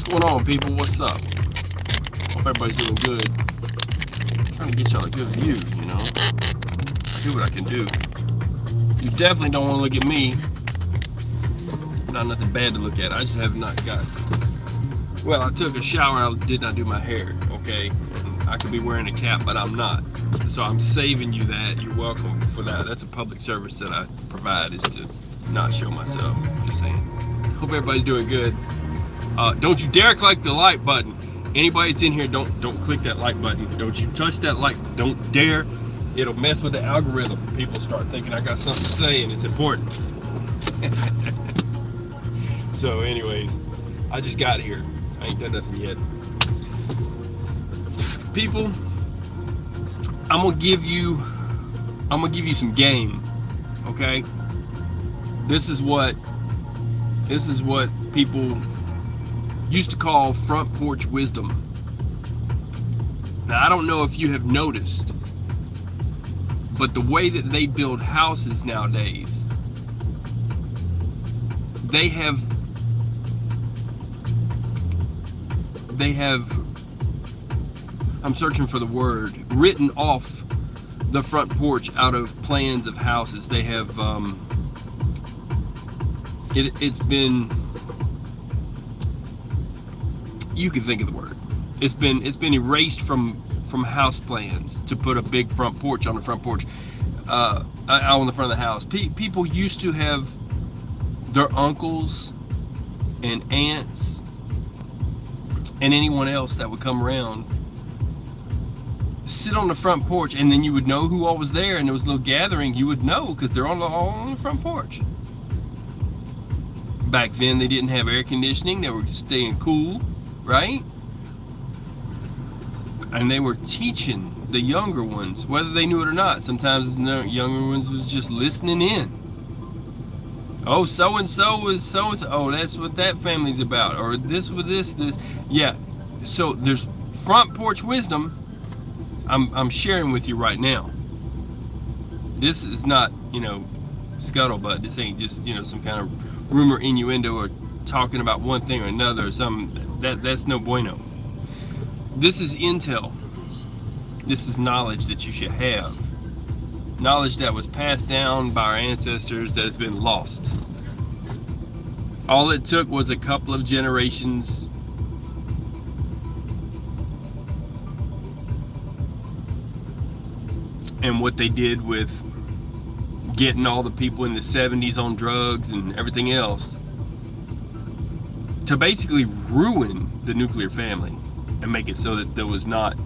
What's going on, people? What's up? Hope everybody's doing good. I'm trying to get y'all a good view, you know. I do what I can do. You definitely don't want to look at me. Not nothing bad to look at. I just have not got. Well, I took a shower. I did not do my hair. Okay, I could be wearing a cap, but I'm not. So I'm saving you that. You're welcome for that. That's a public service that I provide, is to not show myself. Just saying. Hope everybody's doing good. Don't you dare click the like button. Anybody that's in here, don't click that like button. Don't you touch that like. Don't dare. It'll mess with the algorithm. People start thinking I got something to say and it's important. So, anyways, I just got here. I ain't done nothing yet. People, I'm gonna give you some game. Okay? This is what people used to call front porch wisdom. Now, I don't know if you have noticed, but the way that they build houses nowadays, they have I'm searching for the word, written off the front porch out of plans of houses. They have it's been, you can think of the word, it's been erased from house plans to put a big front porch on the front porch, out on the front of the house. People used to have their uncles and aunts and anyone else that would come around sit on the front porch, and then you would know who all was there, and there was a little gathering. You would know because they're all on the front porch. Back then they didn't have air conditioning. They were staying cool, right? And they were teaching the younger ones, whether they knew it or not. Sometimes the younger ones was just listening in. Oh, so-and-so was so-and-so. Oh, that's what that family's about. Or this was this. Yeah. So there's front porch wisdom I'm sharing with you right now. This is not, scuttlebutt. This ain't just, some kind of rumor, innuendo, or talking about one thing or another or something. That's no bueno. This is intel. This is knowledge that you should have. Knowledge that was passed down by our ancestors that has been lost. All it took was a couple of generations and what they did with getting all the people in the 70s on drugs and everything else to basically ruin the nuclear family and make it so that there was not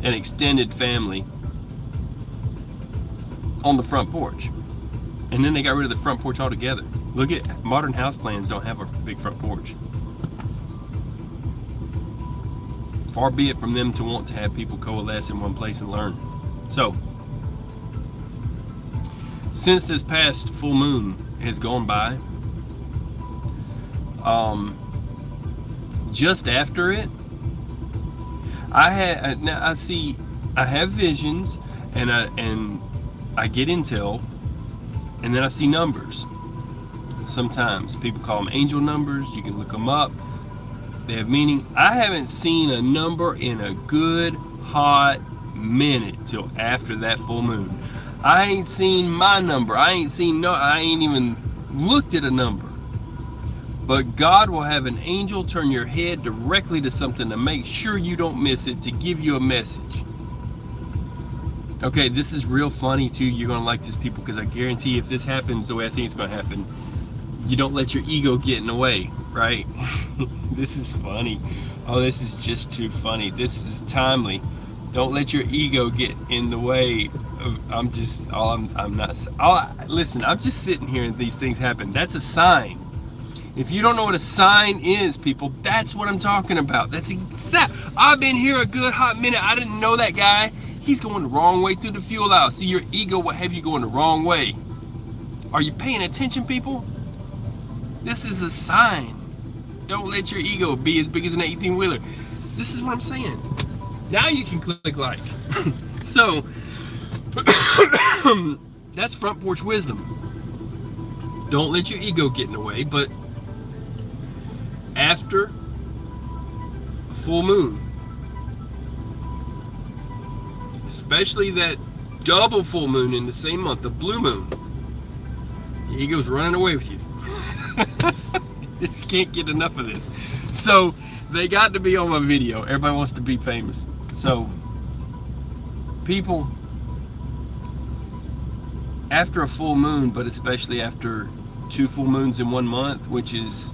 an extended family on the front porch. And then they got rid of the front porch altogether. Look at modern house plans, don't have a big front porch. Far be it from them to want to have people coalesce in one place and learn. So, since this past full moon has gone by, just after it, I have visions, and I get intel, and then I see numbers. Sometimes people call them angel numbers. You can look them up. They have meaning. I haven't seen a number in a good hot minute till after that full moon. I ain't seen my number. I ain't even looked at a number. But God will have an angel turn your head directly to something to make sure you don't miss it, to give you a message. Okay, this is real funny too. You're gonna like this, people, because I guarantee if this happens the way I think it's gonna happen, you don't let your ego get in the way, right? This is funny. Oh, this is just too funny. This is timely. Don't let your ego get in the way of, listen, I'm just sitting here and these things happen. That's a sign. If you don't know what a sign is, people, that's what I'm talking about. That's exact. I've been here a good hot minute. I didn't know that guy. He's going the wrong way through the fuel aisle. See, your ego will have you going the wrong way. Are you paying attention, people? This is a sign. Don't let your ego be as big as an 18-wheeler. This is what I'm saying. Now you can click like. So, that's front porch wisdom. Don't let your ego get in the way, but after full moon, especially that double full moon in the same month, the blue moon, he goes running away with you. You can't get enough of this. So they got to be on my video. Everybody wants to be famous. So people, after a full moon, but especially after 2 full moons in 1 month, which is,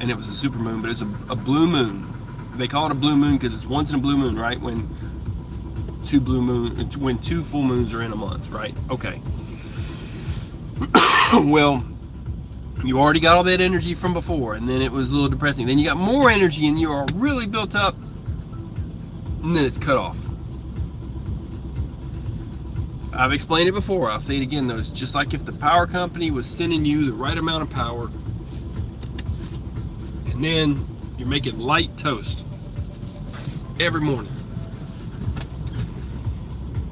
and it was a super moon, but it's a blue moon. They call it a blue moon because it's once in a blue moon, right? When 2 full moons are in a month, right? Okay. Well, you already got all that energy from before, and then it was a little depressing. Then you got more energy and you are really built up, and then it's cut off. I've explained it before, I'll say it again though. It's just like if the power company was sending you the right amount of power, and then you're making light toast every morning,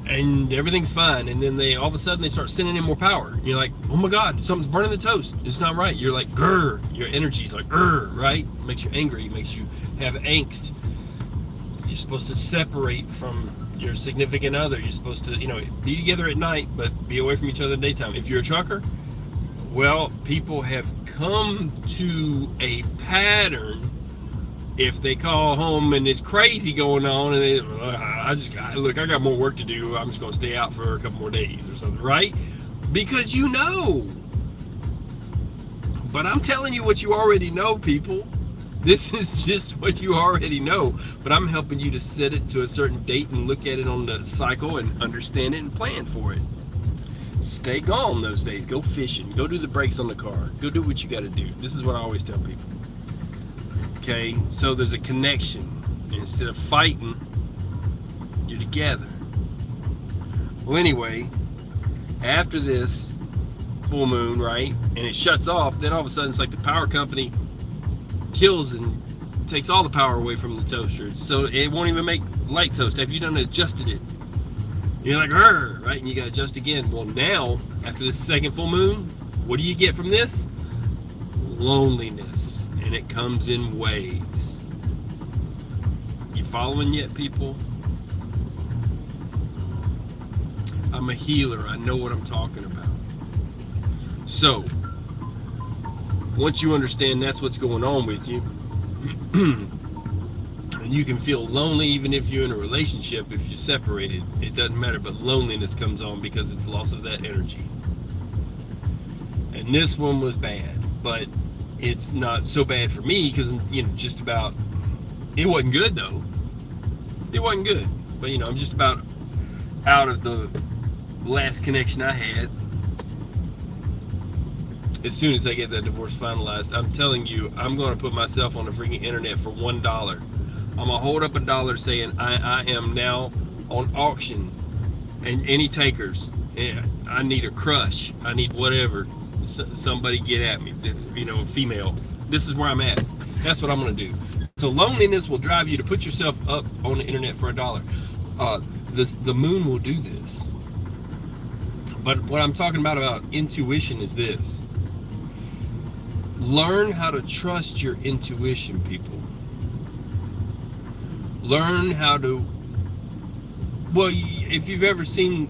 and everything's fine, and then they all of a sudden they start sending in more power. You're like, oh my God, something's burning the toast. It's not right. You're like, grr. Your energy's like, grr, right? It makes you angry. It makes you have angst. You're supposed to separate from your significant other. You're supposed to, be together at night, but be away from each other in the daytime. If you're a trucker, well, people have come to a pattern. If they call home and it's crazy going on, and they, look, I got more work to do. I'm just gonna stay out for a couple more days or something, right? Because you know. But I'm telling you what you already know, people. This is just what you already know. But I'm helping you to set it to a certain date and look at it on the cycle and understand it and plan for it. Stay gone those days. Go fishing. Go do the brakes on the car. Go do what you got to do. This is what I always tell people. Okay, so there's a connection. Instead of fighting, you're together. Well, anyway, after this full moon, right, and it shuts off, then all of a sudden it's like the power company kills and takes all the power away from the toaster. So it won't even make light toast. Have you done adjusted it? You're like, right, and you got to adjust again. Well, now, after this second full moon, what do you get from this? Loneliness. And it comes in waves. You following yet, people? I'm a healer. I know what I'm talking about. So, once you understand that's what's going on with you, and you can feel lonely even if you're in a relationship, if you're separated, it doesn't matter, but loneliness comes on because it's loss of that energy. And this one was bad, but it's not so bad for me because, just about, it wasn't good though. It wasn't good, but I'm just about out of the last connection I had. As soon as I get that divorce finalized, I'm telling you, I'm going to put myself on the freaking internet for $1. I'm going to hold up $1 saying I am now on auction, and any takers, I need a crush, I need whatever. Somebody get at me, female. This is where I'm at. That's what I'm going to do. So loneliness will drive you to put yourself up on the internet for $1. The moon will do this. But what I'm talking about intuition is this. Learn how to trust your intuition, people. Learn how to, well, if you've ever seen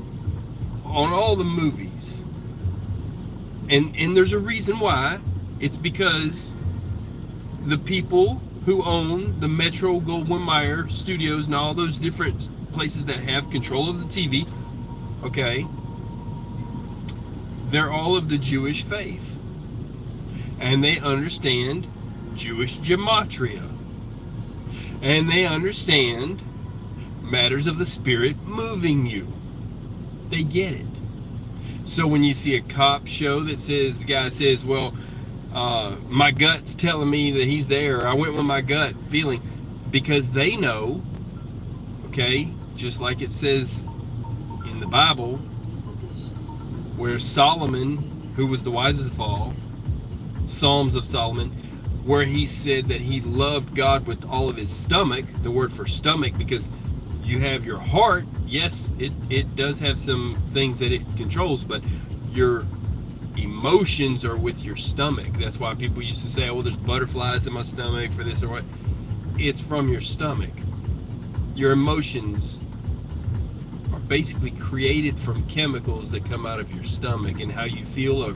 on all the movies, and there's a reason why. It's because the people who own the Metro Goldwyn Mayer studios and all those different places that have control of the TV, okay, they're all of the Jewish faith. And they understand Jewish gematria. And they understand matters of the spirit moving you. They get it. So when you see a cop show that says, the guy says, well, my gut's telling me that he's there. I went with my gut feeling, because they know, okay, just like it says in the Bible, where Solomon, who was the wisest of all, Psalms of Solomon, where he said that he loved God with all of his stomach, the word for stomach, because you have your heart, yes, it does have some things that it controls, but your emotions are with your stomach. That's why people used to say, oh, there's butterflies in my stomach for this or what. it's from your stomach. Your emotions are basically created from chemicals that come out of your stomach, and how you feel.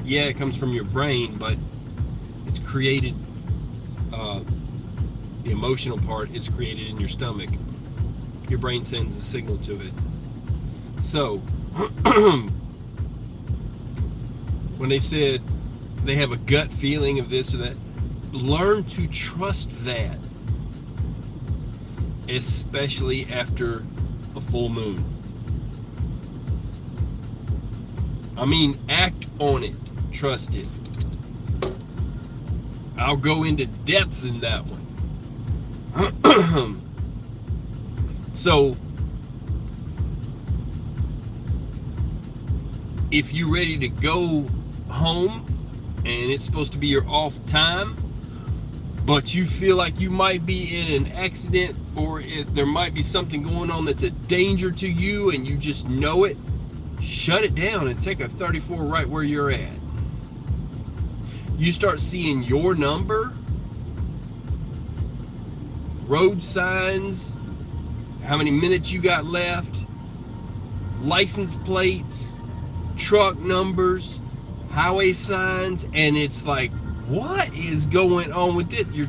Yeah, it comes from your brain, but it's created. The emotional part is created in your stomach. Your brain sends a signal to it. So, when they said they have a gut feeling of this or that, learn to trust that, especially after a full moon. I mean, act on it, trust it. I'll go into depth in that one. So, if you're ready to go home and it's supposed to be your off time, but you feel like you might be in an accident, or there might be something going on that's a danger to you and you just know it, shut it down and take a 34 right where you're at. You start seeing your number, road signs, how many minutes you got left, license plates, truck numbers, highway signs, and it's like, what is going on with this? You're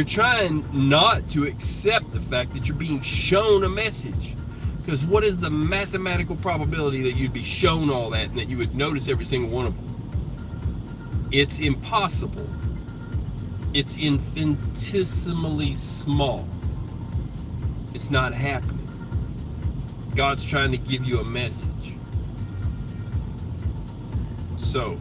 trying not to accept the fact that you're being shown a message. Because what is the mathematical probability that you'd be shown all that and that you would notice every single one of them? It's impossible. It's infinitesimally small. It's not happening. God's trying to give you a message. So,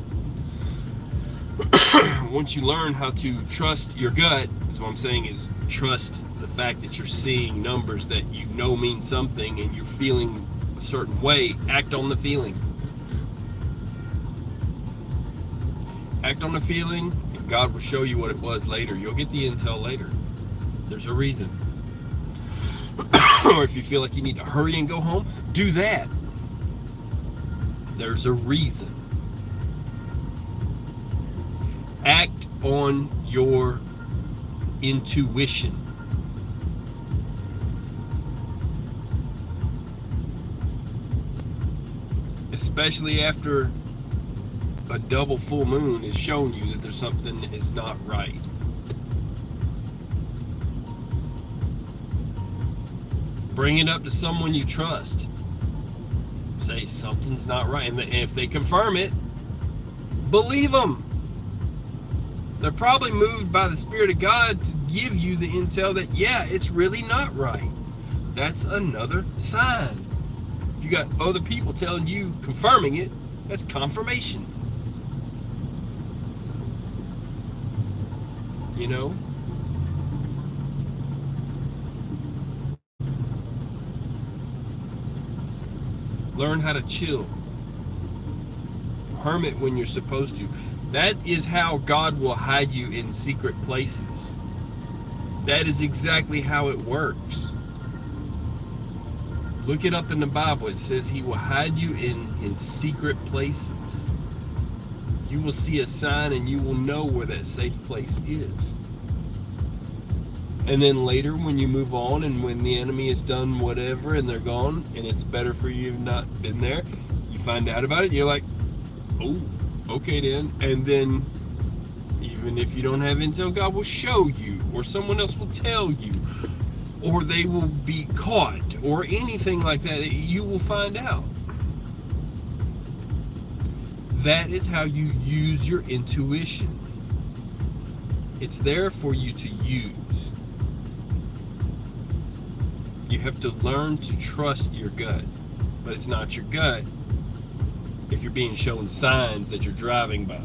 once you learn how to trust your gut, is what I'm saying, is trust the fact that you're seeing numbers that you know mean something and you're feeling a certain way, act on the feeling. Act on the feeling, and God will show you what it was later. You'll get the intel later. There's a reason. Or if you feel like you need to hurry and go home, do that. There's a reason. Act on your intuition. Especially after a double full moon has shown you that there's something that is not right. Bring it up to someone you trust. Say something's not right, and if they confirm it, believe them. They're probably moved by the Spirit of God to give you the intel that, yeah, it's really not right. That's another sign. If you got other people telling you, confirming it, that's confirmation. You know? Learn how to chill. Hermit when you're supposed to. That is how God will hide you in secret places. That is exactly how it works. Look it up in the Bible. It says He will hide you in His secret places. You will see a sign and you will know where that safe place is. And then later when you move on and when the enemy has done whatever and they're gone and it's better for you to not been there, you find out about it and you're like, oh, okay then. And then even if you don't have intel, God will show you, or someone else will tell you, or they will be caught, or anything like that. You will find out. That is how you use your intuition. It's there for you to use. You have to learn to trust your gut, but it's not your gut if you're being shown signs that you're driving by.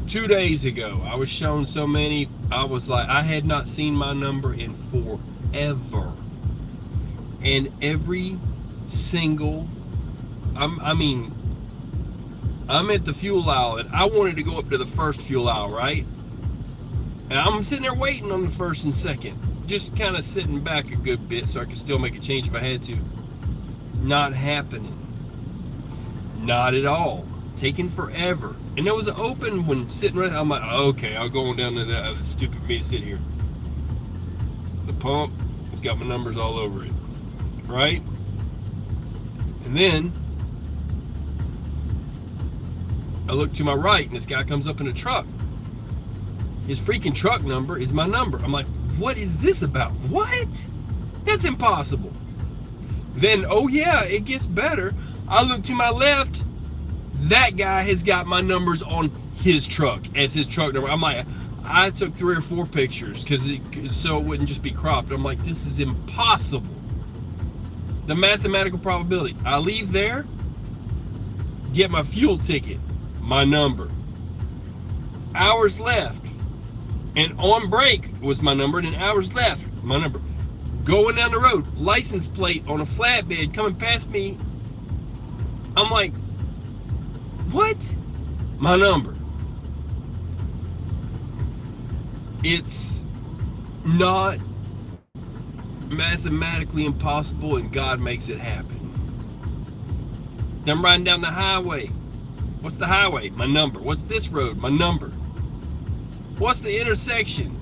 2 days ago, I was shown so many, I was like, I had not seen my number in forever. And every single, I'm at the fuel aisle, and I wanted to go up to the first fuel aisle, right? And I'm sitting there waiting on the first and second, just kind of sitting back a good bit so I could still make a change if I had to. Not happening. Not at all. taking forever. And there was an open one sitting right there. I'm like, okay, I'll go on down to that. It's stupid for me to sit here. The pump, it's got my numbers all over it. Right? And then I look to my right and this guy comes up in a truck. His freaking truck number is my number. I'm like, what is this about? What? That's impossible. Then, oh yeah, it gets better. I look to my left. That guy has got my numbers on his truck as his truck number. I'm like, I took 3 or 4 pictures so it wouldn't just be cropped. I'm like, this is impossible. The mathematical probability. I leave there, get my fuel ticket, my number. Hours left, and on break was my number, and then hours left, my number. Going down the road, license plate on a flatbed coming past me. I'm like, what? My number. It's not mathematically impossible, and God makes it happen. Then I'm riding down the highway. What's the highway? My number. What's this road? My number. What's the intersection?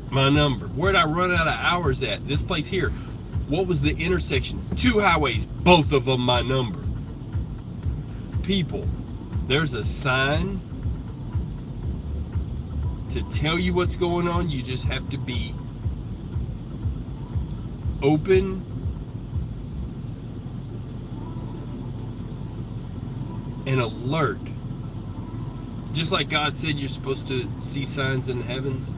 My number. Where'd I run out of hours at? This place here. What was the intersection? 2 highways, both of them my number. People, there's a sign to tell you what's going on. You just have to be open and alert. Just like God said you're supposed to see signs in the heavens.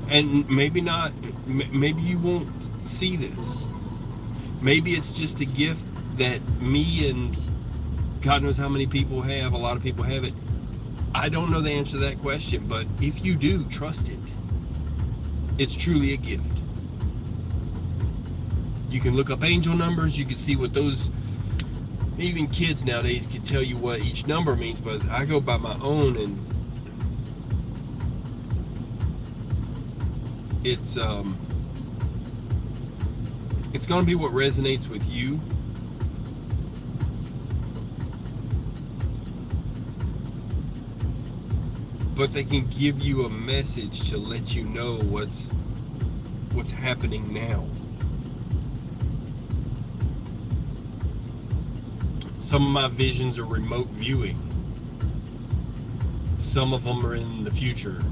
And maybe not, maybe you won't see this. Maybe it's just a gift that me and God knows how many people have, a lot of people have it. I don't know the answer to that question, but if you do, trust it. It's truly a gift. You can look up angel numbers, you can see what those, even kids nowadays can tell you what each number means, but I go by my own, and it's going to be what resonates with you. But they can give you a message to let you know what's happening now. Some of my visions are remote viewing. Some of them are in the future.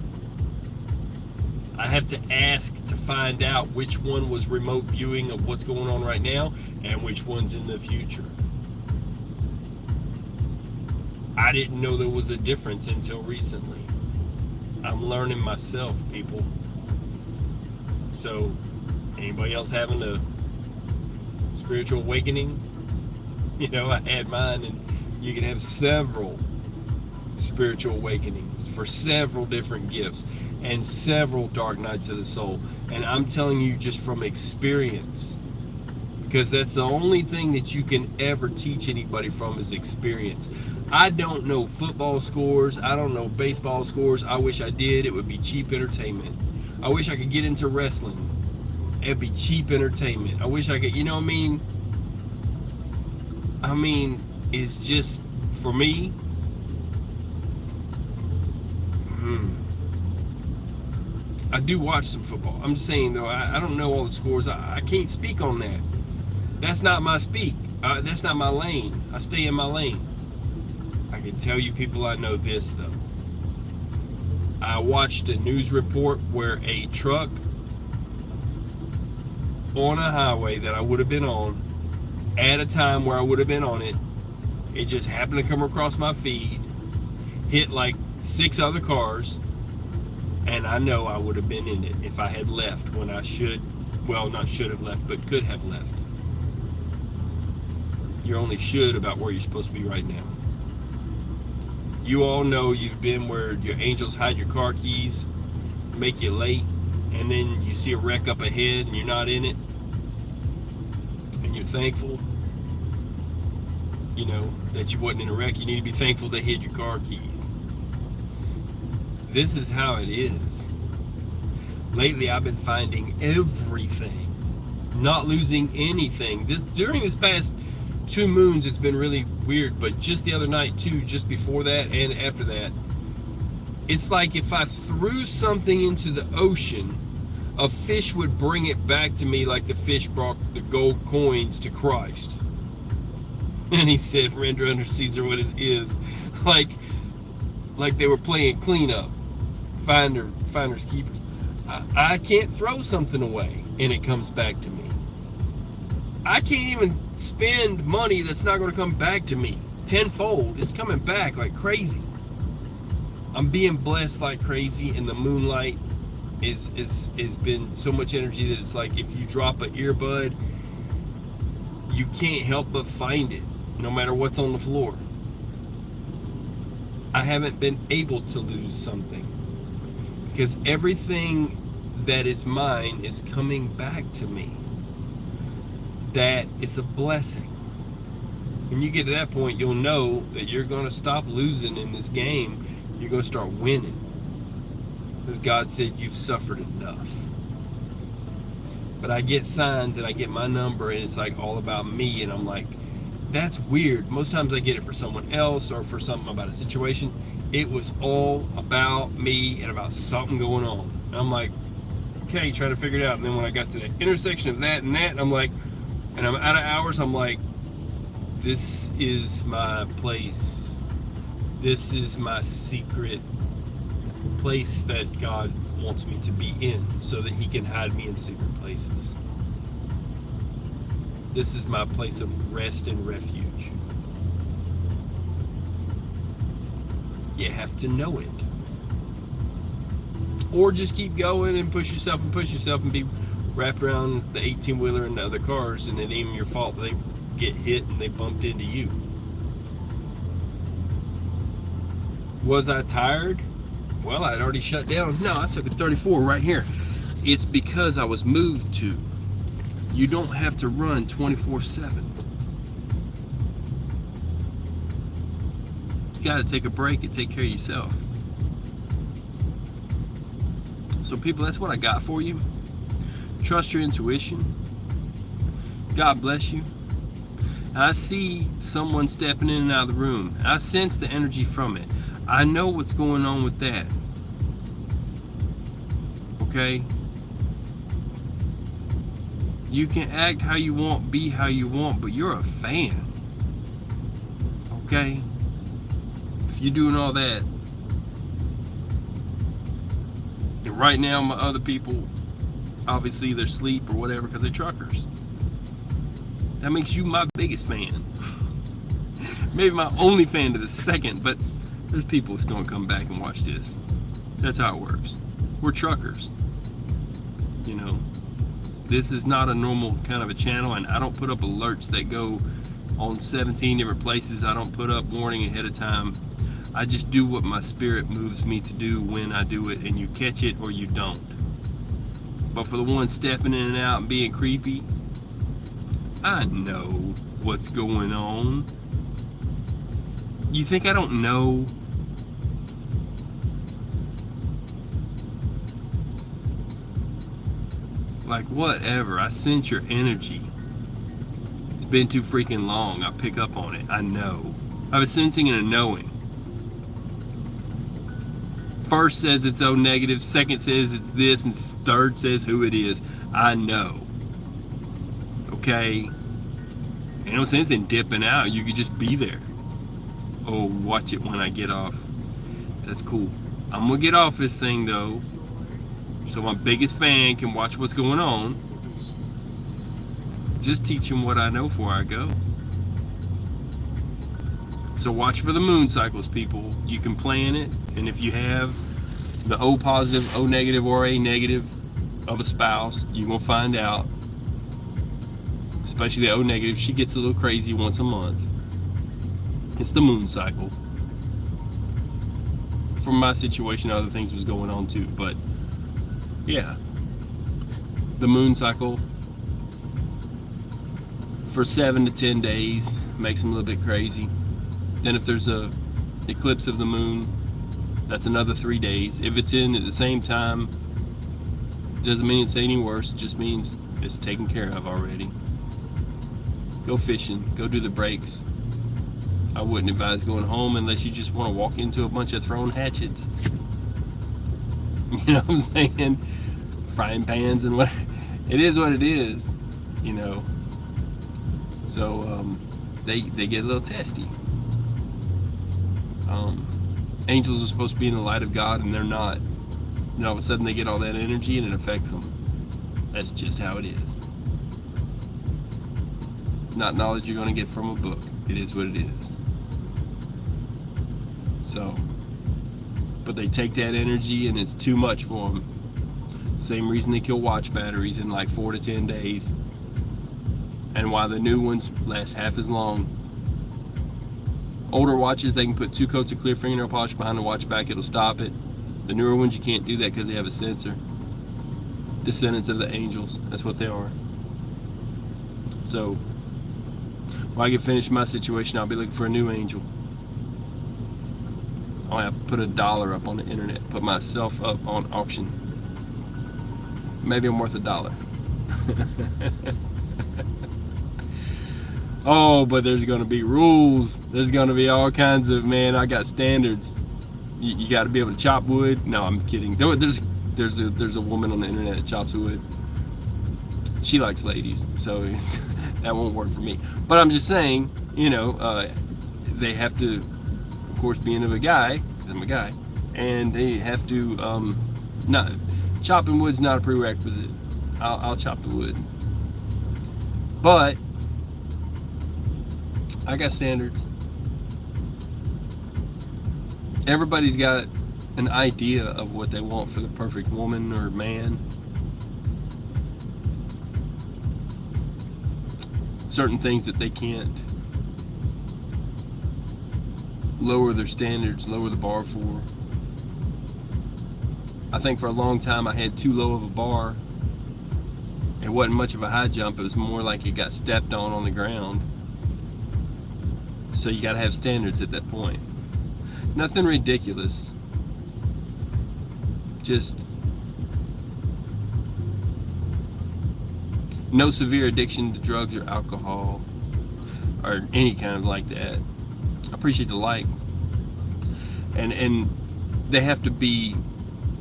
I have to ask to find out which one was remote viewing of what's going on right now and which one's in the future. I didn't know there was a difference until recently. I'm learning myself, people. So, anybody else having a spiritual awakening? You know, I had mine, and you can have several spiritual awakenings for several different gifts and several dark nights of the soul. And I'm telling you just from experience, because that's the only thing that you can ever teach anybody from is experience. I don't know football scores. I don't know baseball scores. I wish I did. It would be cheap entertainment. I wish I could get into wrestling. It'd be cheap entertainment. I wish I could, you know what I mean? It's just, for me, I do watch some football. I'm just saying, though, I don't know all the scores. I can't speak on that. That's not my speak. That's not my lane. I stay in my lane. I can tell you people I know this, though. I watched a news report where a truck on a highway that I would have been on, at a time where I would have been on it, it just happened to come across my feed, hit like 6 other cars, and I know I would have been in it if I had left when I should, well, not should have left, but could have left. You're only should about where you're supposed to be right now. You all know you've been where your angels hide your car keys, make you late, and then you see a wreck up ahead and you're not in it, and you're thankful, you know, that you wasn't in a wreck. You need to be thankful they hid your car keys. This is how it is. Lately I've been finding everything, not losing anything. During this past 2 moons, it's been really weird, but just the other night too, just before that and after that, it's like if I threw something into the ocean, a fish would bring it back to me like the fish brought the gold coins to Christ. And he said, render unto Caesar what is his. Like they were playing cleanup, finders keepers. I can't throw something away and it comes back to me. I can't even spend money that's not going to come back to me tenfold. It's coming back like crazy. I'm being blessed like crazy, and the moonlight is been so much energy that it's like if you drop an earbud, you can't help but find it, no matter what's on the floor. I haven't been able to lose something because everything that is mine is coming back to me. That it's a blessing. When you get to that point, you'll know that you're going to stop losing in this game. You're going to start winning. Because God said you've suffered enough. But I get signs and I get my number and it's like all about me, and I'm like, that's weird. Most times I get it for someone else or for something about a situation. It was all about me and about something going on. And I'm like, okay, trying to figure it out. And then when I got to the intersection of that and that, and I'm like, and I'm out of hours, I'm like, this is my place. This is my secret place that God wants me to be in so that he can hide me in secret places. This is my place of rest and refuge. You have to know it. Or just keep going and push yourself and be wrapped around the 18-wheeler and the other cars, and it ain't even your fault that they get hit and they bumped into you. Was I tired? Well, I'd already shut down. No, I took a 34 right here. It's because I was moved to. You don't have to run 24/7. You gotta take a break and take care of yourself. So people, that's what I got for you. Trust your intuition. God bless you. I see someone stepping in and out of the room. I sense the energy from it. I know what's going on with that. Okay? You can act how you want, be how you want, but you're a fan. Okay? If you're doing all that, and right now my other people, obviously they're asleep or whatever because they're truckers. That makes you my biggest fan. Maybe my only fan to the second, but there's people that's gonna come back and watch this. That's how it works. We're truckers. You know, this is not a normal kind of a channel, and I don't put up alerts that go on 17 different places. I don't put up warning ahead of time. I just do what my spirit moves me to do when I do it, and you catch it or you don't. But for the ones stepping in and out and being creepy, I know what's going on. You think I don't know? Like, whatever. I sense your energy. It's been too freaking long. I pick up on it. I know. I have a sensing and a knowing. First says it's O negative, second says it's this, and third says who it is. I know. Okay? Ain't no sense in dipping out. You could just be there. Oh, watch it when I get off. That's cool. I'm gonna get off this thing though, so my biggest fan can watch what's going on. Just teach him what I know before I go. So watch for the moon cycles, people. You can plan it, and if you have the O positive, O negative, or A negative of a spouse, you're gonna find out. Especially the O negative, she gets a little crazy once a month. It's the moon cycle. From my situation, other things was going on too, but yeah, the moon cycle for 7 to 10 days makes them a little bit crazy. Then if there's a eclipse of the moon, that's another 3 days. If it's in at the same time, doesn't mean it's any worse, it just means it's taken care of already. go fishing, go do the breaks. I wouldn't advise going home unless you just want to walk into a bunch of thrown hatchets. You know what I'm saying? Frying pans and what. It is what it is, you know. So they get a little testy. Angels are supposed to be in the light of God, and they're not. And all of a sudden they get all that energy and it affects them. That's just how it is. Not knowledge you're going to get from a book. It is what it is. So, but they take that energy and it's too much for them. Same reason they kill watch batteries in like 4 to 10 days. And why the new ones last half as long. Older watches, they can put 2 coats of clear fingernail polish behind the watch back, it'll stop it. The newer ones, you can't do that because they have a sensor. Descendants of the angels, that's what they are. So, when I get finished my situation, I'll be looking for a new angel. I'll have to put $1 up on the internet, put myself up on auction. Maybe I'm worth $1. Oh, but there's going to be rules. There's going to be all kinds of, man, I got standards. You got to be able to chop wood. No, I'm kidding. There's a woman on the internet that chops wood. She likes ladies, so that won't work for me. But I'm just saying, you know, they have to, of course, being of a guy, because I'm a guy, and they have to, not, chopping wood's not a prerequisite. I'll chop the wood. But I got standards. Everybody's got an idea of what they want for the perfect woman or man. Certain things that they can't lower their standards, lower the bar for. I think for a long time I had too low of a bar. It wasn't much of a high jump, it was more like it got stepped on the ground. So you got to have standards at that point. Nothing ridiculous. Just no severe addiction to drugs or alcohol or any kind of like that. I appreciate the like. And they have to be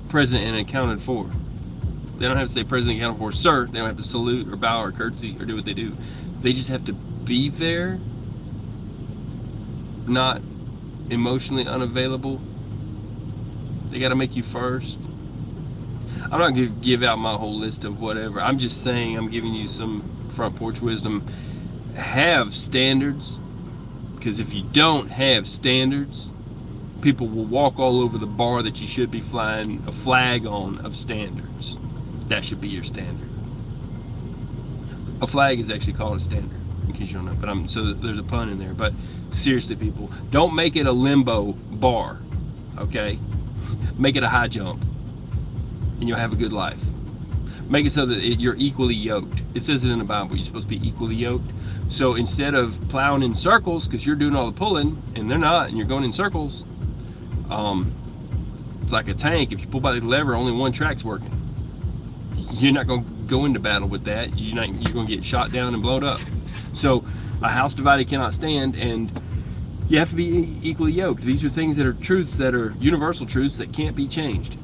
present and accounted for. They don't have to say present and accounted for, sir. They don't have to salute or bow or curtsy or do what they do. They just have to be there, not emotionally unavailable. They got to make you first. I'm not going to give out my whole list of whatever. I'm just saying, I'm giving you some front porch wisdom. Have standards, because if you don't have standards, people will walk all over the bar that you should be flying a flag on of standards. That should be your standard. A flag is actually called a standard, in case you don't know, but so there's a pun in there. But seriously, people, don't make it a limbo bar, okay? Make it a high jump, and you'll have a good life. Make it so that you're equally yoked. It says it in the Bible, you're supposed to be equally yoked. So instead of plowing in circles, because you're doing all the pulling, and they're not, and you're going in circles, it's like a tank. If you pull by the lever, only one track's working. You're not going to go into battle with that. You're going to get shot down and blown up. So a house divided cannot stand, and you have to be equally yoked. These are things that are truths, that are universal truths that can't be changed.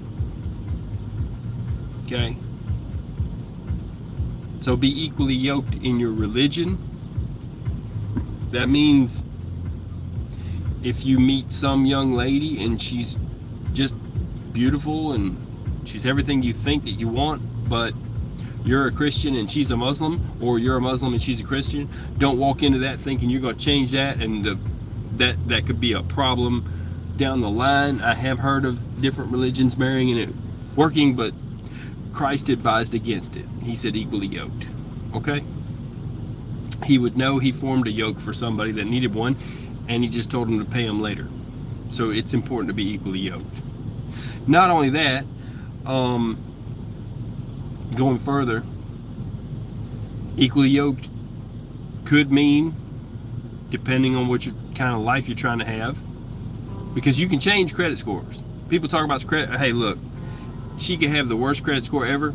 Okay? So be equally yoked in your religion. That means if you meet some young lady and she's just beautiful and she's everything you think that you want, but you're a Christian and she's a Muslim, or you're a Muslim and she's a Christian, don't walk into that thinking you're going to change that, and that could be a problem down the line. I have heard of different religions marrying and it working, but Christ advised against it. He said equally yoked. Okay? He would know he formed a yoke for somebody that needed one, and he just told them to pay them later. So it's important to be equally yoked. Not only that, going further, equally yoked could mean, depending on what kind of life you're trying to have, because you can change credit scores. People talk about credit. Hey, look, she could have the worst credit score ever.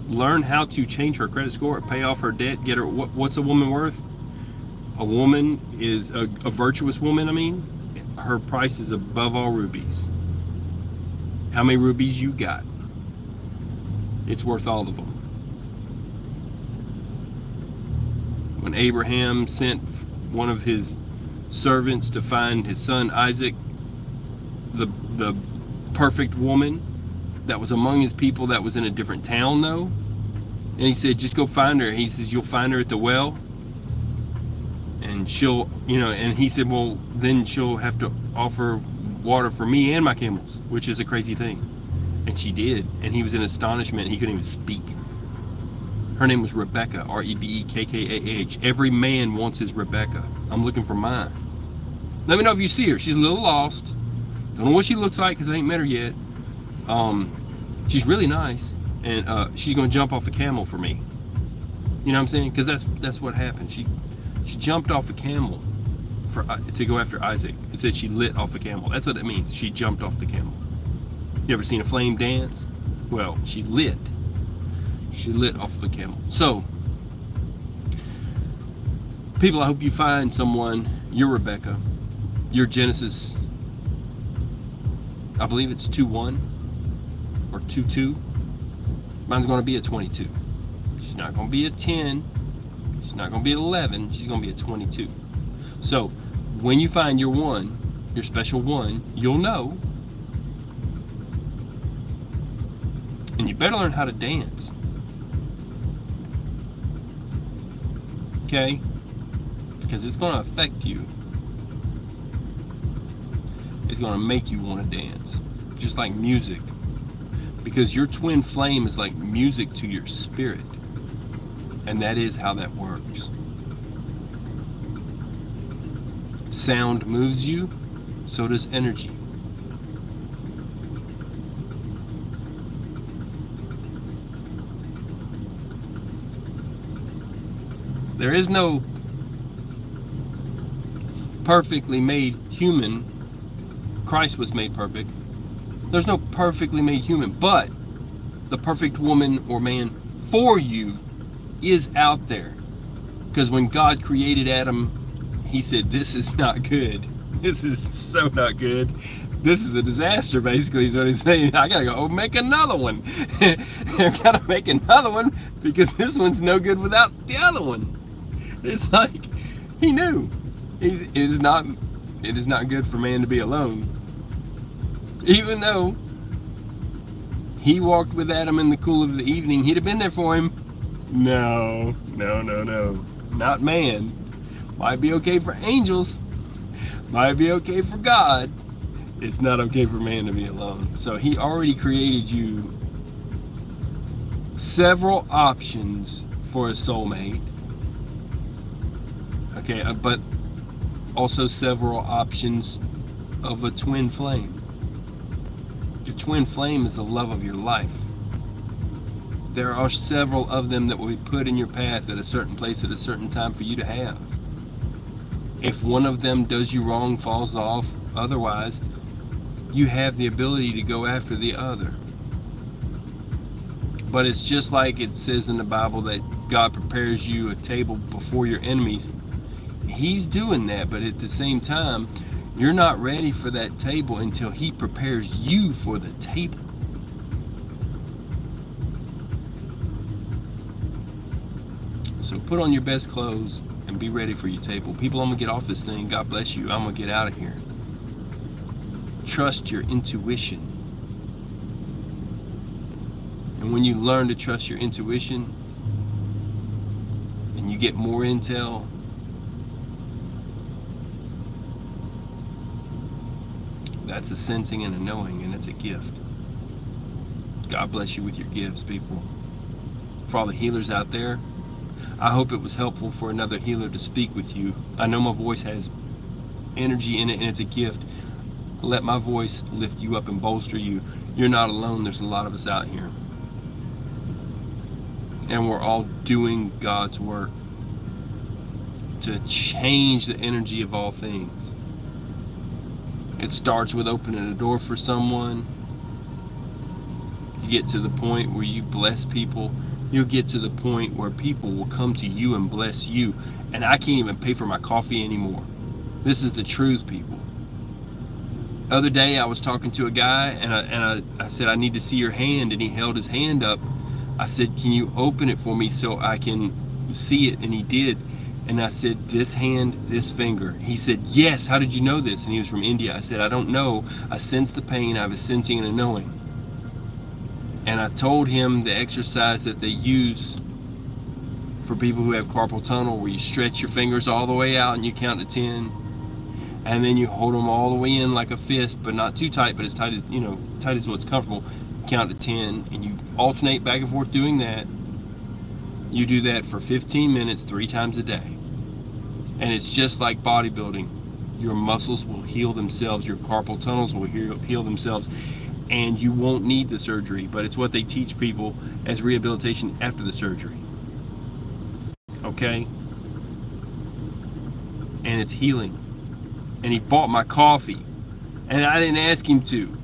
Learn how to change her credit score, pay off her debt, get her. What's a woman worth? a woman is a virtuous woman, I mean, her price is above all rubies. How many rubies you got? It's worth all of them. When Abraham sent one of his servants to find his son Isaac, the perfect woman that was among his people, that was in a different town though, and he said, just go find her. He says, you'll find her at the well, and she'll, and he said, well, then she'll have to offer water for me and my camels, which is a crazy thing. And she did, and he was in astonishment. He couldn't even speak. Her name was Rebecca, Rebekkaah. Every man wants his Rebecca. I'm looking for mine. Let me know if you see her. She's a little lost. Don't know what she looks like because I ain't met her yet. She's really nice, and she's gonna jump off a camel for me. You know what I'm saying? Because that's what happened. She jumped off a camel to go after Isaac. It said she lit off a camel. That's what it means. She jumped off the camel. You ever seen a flame dance? Well, she lit off of a camel. So, people, I hope you find someone, your Rebecca, your Genesis, I believe it's 2:1 or 2:2. Mine's going to be at 22. She's not going to be at 10. She's not going to be at 11. She's going to be at 22. So, when you find your one, your special one, you'll know. And you better learn how to dance. Okay? Because it's going to affect you. It's going to make you want to dance. Just like music. Because your twin flame is like music to your spirit. And that is how that works. Sound moves you, so does energy. There is no perfectly made human. Christ was made perfect. There's no perfectly made human, but the perfect woman or man for you is out there. Because when God created Adam, he said, this is not good. This is so not good. This is a disaster, basically, is what he's saying. I gotta go make another one. I gotta make another one because this one's no good without the other one. It's like he knew it is not good for man to be alone. Even though he walked with Adam in the cool of the evening, he'd have been there for him. No, not man. Might be okay for angels, might be okay for God. It's not okay for man to be alone. So he already created you several options for a soulmate. Okay, but also several options of a twin flame. Your twin flame is the love of your life. There are several of them that will be put in your path at a certain place at a certain time for you to have. If one of them does you wrong, falls off, otherwise, you have the ability to go after the other. But it's just like it says in the Bible that God prepares you a table before your enemies. He's doing that, but at the same time, you're not ready for that table until he prepares you for the table. So put on your best clothes and be ready for your table. People, I'm going to get off this thing. God bless you. I'm going to get out of here. Trust your intuition. And when you learn to trust your intuition and you get more intel, that's a sensing and a knowing, and it's a gift. God bless you with your gifts, people. For all the healers out there, I hope it was helpful for another healer to speak with you. I know my voice has energy in it, and it's a gift. Let my voice lift you up and bolster you. You're not alone. There's a lot of us out here. And we're all doing God's work to change the energy of all things. It starts with opening a door for someone. You get to the point where you bless people You'll get to the point where people will come to you and bless you, and I can't even pay for my coffee anymore. This is the truth, people. Other day I was talking to a guy, and I said, I need to see your hand, and he held his hand up. I said, can you open it for me so I can see it? And he did. And I said, this hand, this finger. He said, yes, how did you know this? And he was from India. I said, I don't know. I sense the pain. I have a sensing and a knowing. And I told him the exercise that they use for people who have carpal tunnel, where you stretch your fingers all the way out and you count to 10. And then you hold them all the way in like a fist, but not too tight, but as tight as, tight as what's comfortable. Count to 10, and you alternate back and forth doing that. You do that for 15 minutes, 3 times a day. And it's just like bodybuilding. Your muscles will heal themselves, your carpal tunnels will heal themselves, and you won't need the surgery. But it's what they teach people as rehabilitation after the surgery. Okay? And it's healing. And he bought my coffee, and I didn't ask him to,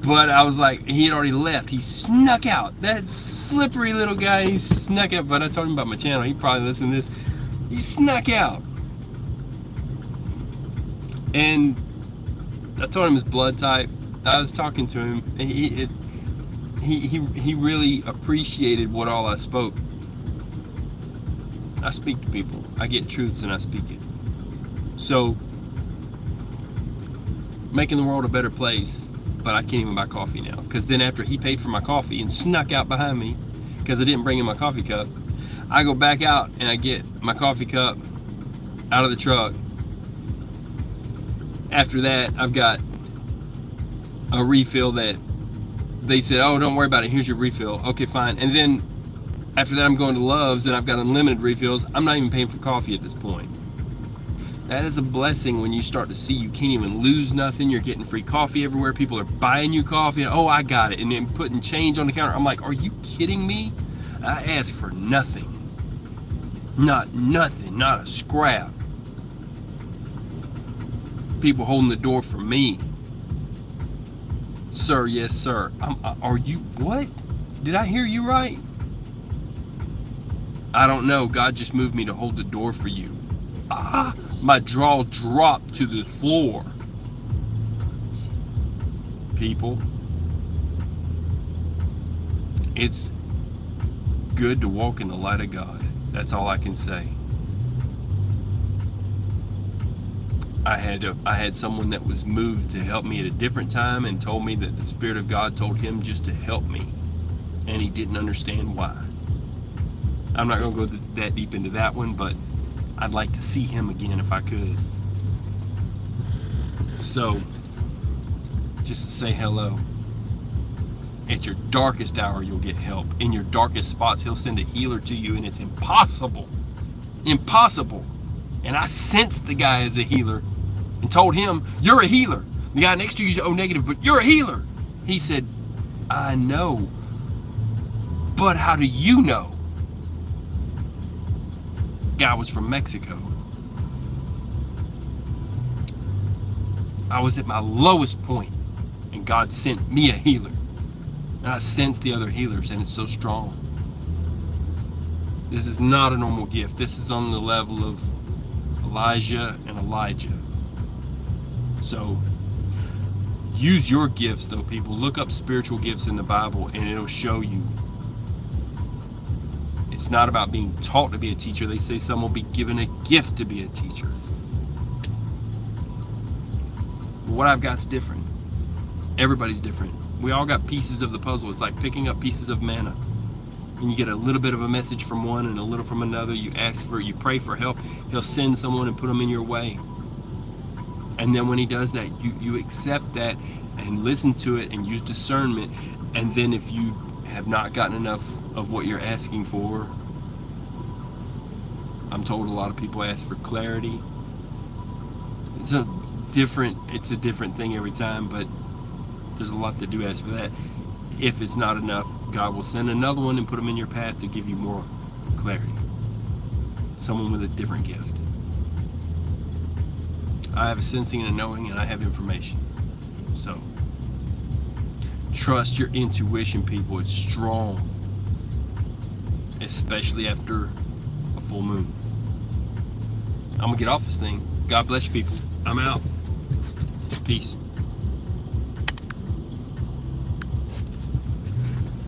but I was like, he had already left. He snuck out. That slippery little guy, he snuck out. But I told him about my channel. He probably listened to this. He snuck out, and I told him his blood type. I was talking to him, and he really appreciated what all I spoke. I speak to people. I get truths and I speak it. So, making the world a better place, but I can't even buy coffee now. Because then after he paid for my coffee and snuck out behind me, because I didn't bring him my coffee cup, I go back out and I get my coffee cup out of the truck. After that, I've got a refill that they said, oh, don't worry about it, here's your refill. Okay, fine. And then after that, I'm going to Love's and I've got unlimited refills. I'm not even paying for coffee at this point. That is a blessing when you start to see you can't even lose nothing. You're getting free coffee everywhere. People are buying you coffee. Oh, I got it. And then putting change on the counter. I'm like, are you kidding me? I asked for nothing. Not nothing. Not a scrap. People holding the door for me. Sir, yes, sir. Are you, what? Did I hear you right? I don't know. God just moved me to hold the door for you. My jaw dropped to the floor. People, it's good to walk in the light of God. That's all I can say. I had someone that was moved to help me at a different time and told me that the Spirit of God told him just to help me, and he didn't understand why. I'm not going to go that deep into that one, but I'd like to see him again if I could. So, just to say hello. At your darkest hour, you'll get help. In your darkest spots, he'll send a healer to you, and it's impossible. Impossible. And I sensed the guy as a healer and told him, you're a healer. The guy next to you is O negative, but you're a healer. He said, I know. But how do you know? Guy was from Mexico. I was at my lowest point, and God sent me a healer. And I sensed the other healers, and it's so strong. This is not a normal gift. This is on the level of Elijah and Elijah. So, use your gifts, though, people. Look up spiritual gifts in the Bible, and it'll show you. It's not about being taught to be a teacher. They say some will be given a gift to be a teacher. But what I've got's different. Everybody's different. We all got pieces of the puzzle. It's like picking up pieces of manna. And you get a little bit of a message from one and a little from another. You pray for help. He'll send someone and put them in your way. And then when he does that, you accept that and listen to it and use discernment. And then if you have not gotten enough of what you're asking for, I'm told a lot of people ask for clarity. It's a different thing every time, but there's a lot that do ask for that. If it's not enough, God will send another one and put them in your path to give you more clarity. Someone with a different gift. I have a sensing and a knowing, and I have information. So, trust your intuition, people. It's strong. especially after a full moon. I'm gonna get off this thing. God bless you, people. I'm out. Peace.